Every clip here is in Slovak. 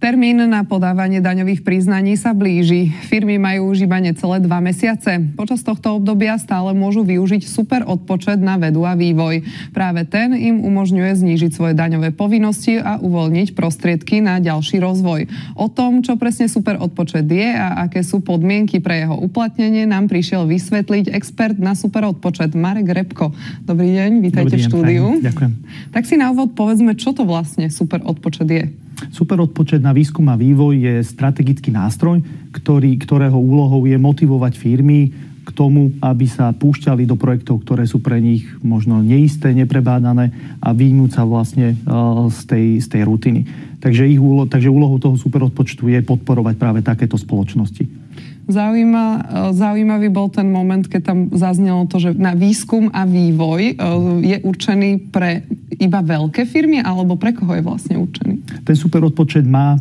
Termín na podávanie daňových priznaní sa blíži. Firmy majú už iba necelé 2 mesiace. Počas tohto obdobia stále môžu využiť super odpočet na vedu a vývoj. Práve ten im umožňuje znížiť svoje daňové povinnosti a uvoľniť prostriedky na ďalší rozvoj. O tom, čo presne super odpočet je a aké sú podmienky pre jeho uplatnenie, nám prišiel vysvetliť expert na super odpočet Marek Repko. Dobrý deň, vítajte v štúdiu. Ďakujem. Tak si na úvod povedzme, čo to vlastne super odpočet je. Super odpočet na výskum a vývoj je strategický nástroj, ktorého úlohou je motivovať firmy k tomu, aby sa púšťali do projektov, ktoré sú pre nich možno neisté, neprebádané a vyhnúť sa vlastne z tej rutiny. Takže úlohou toho super odpočtu je podporovať práve takéto spoločnosti. Zaujímavý bol ten moment, keď tam zaznelo to, že na výskum a vývoj je určený pre iba veľké firmy, alebo pre koho je vlastne určený? Ten super odpočet má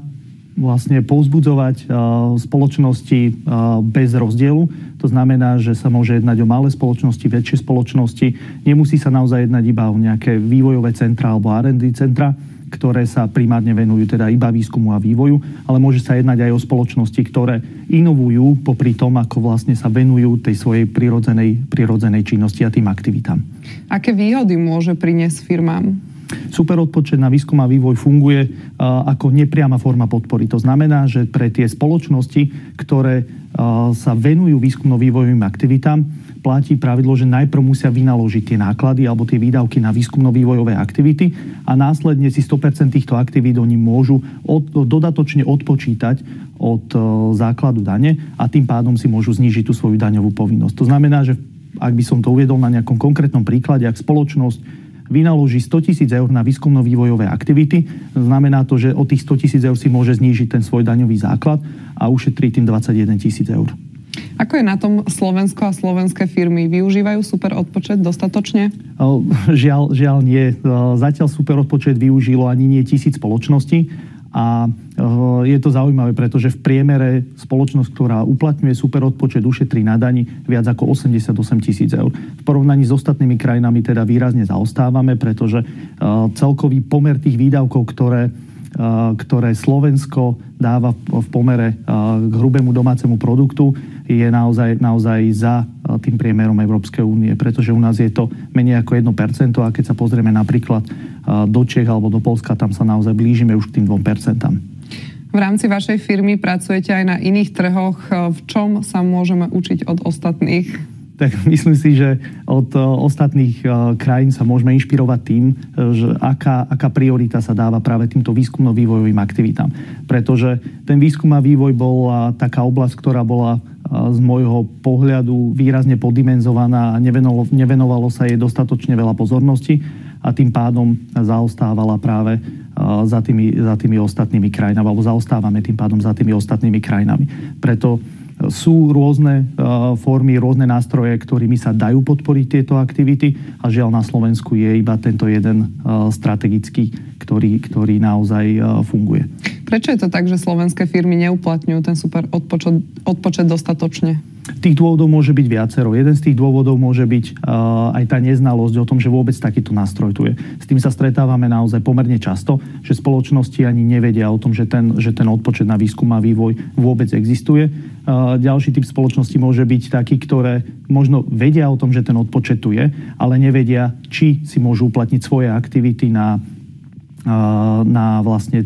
vlastne povzbudzovať spoločnosti bez rozdielu. To znamená, že sa môže jednať o malé spoločnosti, väčšie spoločnosti. Nemusí sa naozaj jednať iba o nejaké vývojové centra alebo R&D centra, ktoré sa primárne venujú teda iba výskumu a vývoju, ale môže sa jednať aj o spoločnosti, ktoré inovujú popri tom, ako vlastne sa venujú tej svojej prirodzenej činnosti a tým aktivitám. Aké výhody môže priniesť firmám? Super odpočet na výskum a vývoj funguje ako nepriama forma podpory. To znamená, že pre tie spoločnosti, ktoré sa venujú výskumno-vývojovým aktivitám, platí pravidlo, že najprv musia vynaložiť tie náklady alebo tie výdavky na výskumno-vývojové aktivity a následne si 100% týchto aktivít oni môžu dodatočne odpočítať od základu dane a tým pádom si môžu znížiť tú svoju daňovú povinnosť. To znamená, že ak by som to uviedol na nejakom konkrétnom príklade, ak spoločnosť vynaloží 100 000 eur na výskumno-vývojové aktivity, znamená to, že od tých 100 000 eur si môže znížiť ten svoj daňový základ a ušetrí tým 21 000 eur. Ako je na tom Slovensko a slovenské firmy? Využívajú super odpočet dostatočne? Žiaľ nie. Zatiaľ super odpočet využilo ani nie 1000 spoločností. A je to zaujímavé, pretože v priemere spoločnosť, ktorá uplatňuje super odpočet, ušetrí na dani viac ako 88 000 eur. V porovnaní s ostatnými krajinami teda výrazne zaostávame, pretože celkový pomer tých výdavkov, ktoré Slovensko dáva v pomere k hrubému domácemu produktu, je naozaj za tým priemerom Európskej únie, pretože u nás je to menej ako 1% a keď sa pozrieme napríklad do Čech alebo do Poľska, tam sa naozaj blížime už k tým 2%. V rámci vašej firmy pracujete aj na iných trhoch. V čom sa môžeme učiť od ostatných? Tak myslím si, že od ostatných krajín sa môžeme inšpirovať tým, že aká priorita sa dáva práve týmto výskumno-vývojovým aktivitám. Pretože ten výskum a vývoj bola taká oblasť, ktorá bola z môjho pohľadu výrazne poddimenzovaná a nevenovalo sa jej dostatočne veľa pozornosti a tým pádom zaostávala práve za tými ostatnými krajinami, alebo zaostávame tým pádom za tými ostatnými krajinami. Preto sú rôzne formy, rôzne nástroje, ktorými sa dajú podporiť tieto aktivity a žiaľ na Slovensku je iba tento jeden strategický, ktorý naozaj funguje. Prečo je to tak, že slovenské firmy neuplatňujú ten super odpočet dostatočne? Tých dôvodov môže byť viacero. Jeden z tých dôvodov môže byť aj tá neznalosť o tom, že vôbec takýto nástroj tu je. S tým sa stretávame naozaj pomerne často, že spoločnosti ani nevedia o tom, že ten odpočet na výskum a vývoj vôbec existuje. Ďalší typ spoločnosti môže byť taký, ktoré možno vedia o tom, že ten odpočet tu je, ale nevedia, či si môžu uplatniť svoje aktivity na vlastne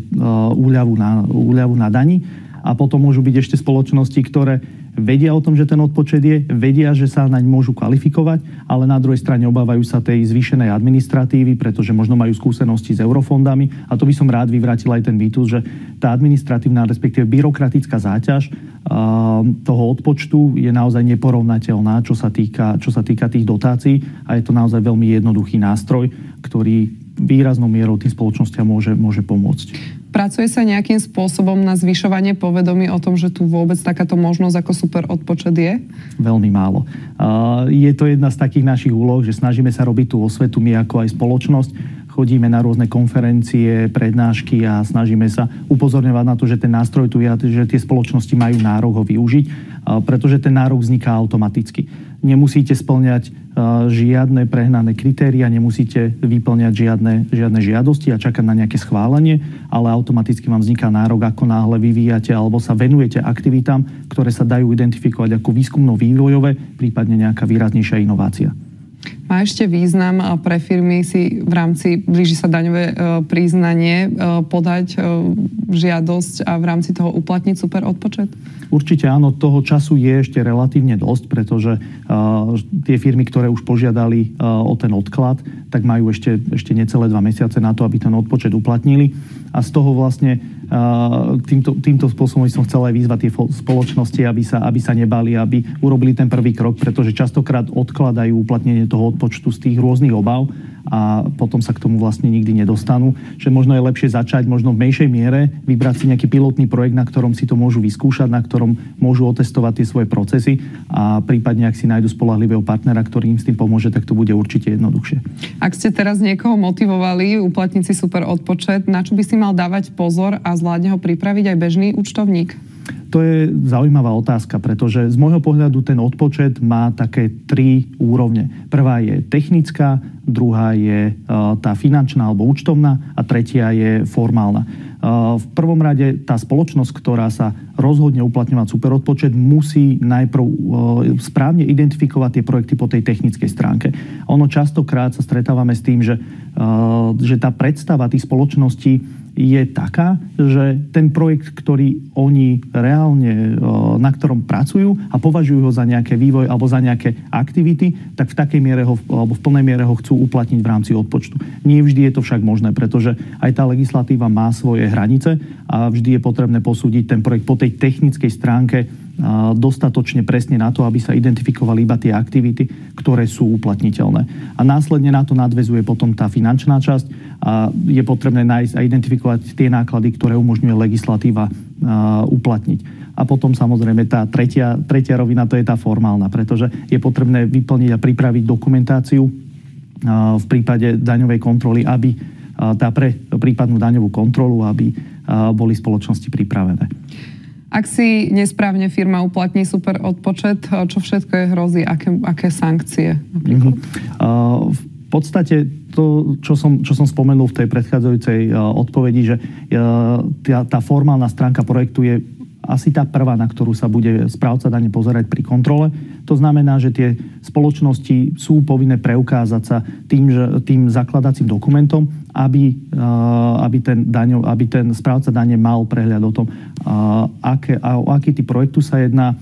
úľavu na dani. A potom môžu byť ešte spoločnosti, ktoré vedia o tom, že ten odpočet je, vedia, že sa naň môžu kvalifikovať, ale na druhej strane obávajú sa tej zvýšenej administratívy, pretože možno majú skúsenosti s eurofondami. A to by som rád vyvrátil aj ten mýtus, že tá administratívna, respektíve byrokratická záťaž toho odpočtu je naozaj neporovnateľná, čo sa týka tých dotácií. A je to naozaj veľmi jednoduchý nástroj, ktorý výraznou mierou tým spoločnostiam môže pomôcť. Pracuje sa nejakým spôsobom na zvyšovanie povedomí o tom, že tu vôbec takáto možnosť ako super odpočet je? Veľmi málo. Je to jedna z takých našich úloh, že snažíme sa robiť tú osvetu my ako aj spoločnosť. Chodíme na rôzne konferencie, prednášky a snažíme sa upozorňovať na to, že ten nástroj tu je a že tie spoločnosti majú nárok ho využiť, pretože ten nárok vzniká automaticky. Nemusíte spĺňať žiadne prehnané kritéria, nemusíte vyplňať žiadne žiadosti a čakať na nejaké schválenie, ale automaticky vám vzniká nárok, ako náhle vyvíjate alebo sa venujete aktivitám, ktoré sa dajú identifikovať ako výskumno-vývojové, prípadne nejaká výraznejšia inovácia. Má ešte význam pre firmy si v rámci, blíži sa daňové priznanie, podať žiadosť a v rámci toho uplatniť super odpočet? Určite áno, toho času je ešte relatívne dosť, pretože tie firmy, ktoré už požiadali o ten odklad, tak majú ešte necelé 2 mesiace na to, aby ten odpočet uplatnili. A z toho vlastne týmto spôsobom som chcel aj vyzvať tie spoločnosti, aby sa nebali, aby urobili ten prvý krok, pretože častokrát odkladajú uplatnenie toho odpočtu z tých rôznych obav a potom sa k tomu vlastne nikdy nedostanú. Že možno je lepšie začať možno v menšej miere, vybrať si nejaký pilotný projekt, na ktorom si to môžu vyskúšať, na ktorom môžu otestovať tie svoje procesy a prípadne, ak si nájdu spoľahlivého partnera, ktorý im s tým pomôže, tak to bude určite jednoduchšie. Ak ste teraz niekoho motivovali uplatniť si super odpočet, na čo by si mal dávať pozor a zvládne ho pripraviť aj bežný účtovník? To je zaujímavá otázka, pretože z môjho pohľadu ten odpočet má také 3 úrovne. Prvá je technická, druhá je tá finančná alebo účtovná a tretia je formálna. V prvom rade tá spoločnosť, ktorá sa rozhodne uplatňovať superodpočet, musí najprv správne identifikovať tie projekty po tej technickej stránke. Ono častokrát sa stretávame s tým, že tá predstava tých spoločností je taká, že ten projekt, ktorý oni reálne, na ktorom pracujú a považujú ho za nejaké vývoj alebo za nejaké aktivity, tak v takej miere ho, alebo v plnej miere ho chcú uplatniť v rámci odpočtu. Nie vždy je to však možné, pretože aj tá legislatíva má svoje hranice a vždy je potrebné posúdiť ten projekt po tej technickej stránke dostatočne presne na to, aby sa identifikovali iba tie aktivity, ktoré sú uplatniteľné. A následne na to nadväzuje potom tá finančná časť a je potrebné nájsť a identifikovať tie náklady, ktoré umožňuje legislatíva uplatniť. A potom samozrejme tá tretia rovina, to je tá formálna, pretože je potrebné vyplniť a pripraviť dokumentáciu v prípade daňovej kontroly, aby pre prípadnú daňovú kontrolu, aby boli spoločnosti pripravené. Ak si nesprávne firma uplatní super odpočet, čo všetko je hrozí? Aké sankcie napríklad? V podstate to, čo som spomenul v tej predchádzajúcej odpovedi, že tá formálna stránka projektu je asi tá prvá, na ktorú sa bude správca dane pozerať pri kontrole. To znamená, že tie spoločnosti sú povinné preukázať sa tým zakladacím dokumentom, aby ten správca dane mal prehľad o tom, o aký typ projektu sa jedná,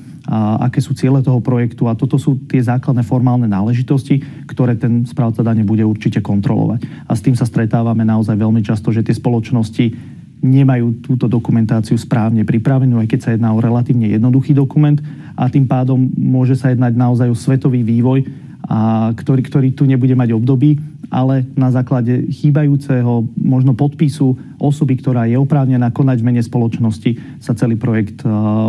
aké sú ciele toho projektu a toto sú tie základné formálne náležitosti, ktoré ten správca dane bude určite kontrolovať. A s tým sa stretávame naozaj veľmi často, že tie spoločnosti nemajú túto dokumentáciu správne pripravenú, aj keď sa jedná o relatívne jednoduchý dokument a tým pádom môže sa jednať naozaj o svetový vývoj, ktorý tu nebude mať období, ale na základe chýbajúceho možno podpisu osoby, ktorá je oprávnená konať v mene spoločnosti, sa celý projekt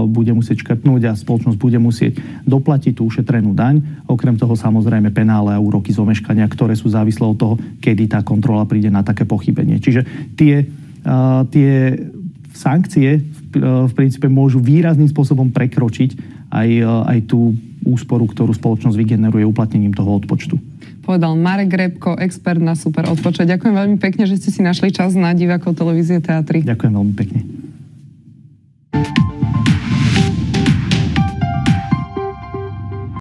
bude musieť škrtnúť a spoločnosť bude musieť doplatiť tú ušetrenú daň. Okrem toho samozrejme penále a úroky z omeškania, ktoré sú závislé od toho, kedy tá kontrola príde na také pochybenie. Čiže tie sankcie v princípe môžu výrazným spôsobom prekročiť aj tú úsporu, ktorú spoločnosť vygeneruje uplatnením toho odpočtu. Povedal Marek Repko, expert na super odpočet. Ďakujem veľmi pekne, že ste si našli čas na divákov televízie Teatry. Ďakujem veľmi pekne.